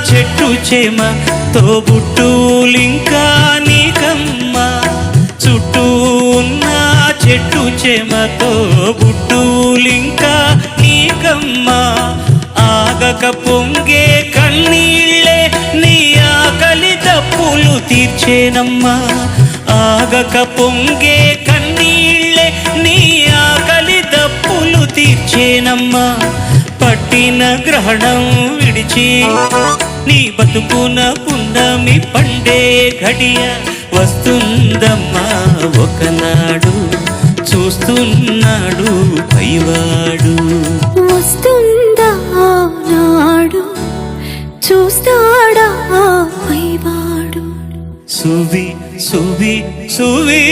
చెట్టు చేమ తోబుట్టులింకా నీకమ్మ చుట్టూ ఉన్న చెట్టు చేమ తోబుట్టులింకా నీకమ్మ ఆగక పొంగే కన్నీళ్ళే నీ ఆకలి తప్పులు తీర్చేనమ్మా ఆగక పొంగే కన్నీళ్ళే నీ ఆకలి తప్పులు తీర్చేనమ్మా పట్టిన గ్రహణం విడిచి నీ బతుకున పున్నమి పండే ఘడియ వస్తుందమ్మా ఒకనాడు చూస్తున్నాడు పైవాడు వస్తుందా నాడు చూస్తాడా పైవాడు సువి సువి సువి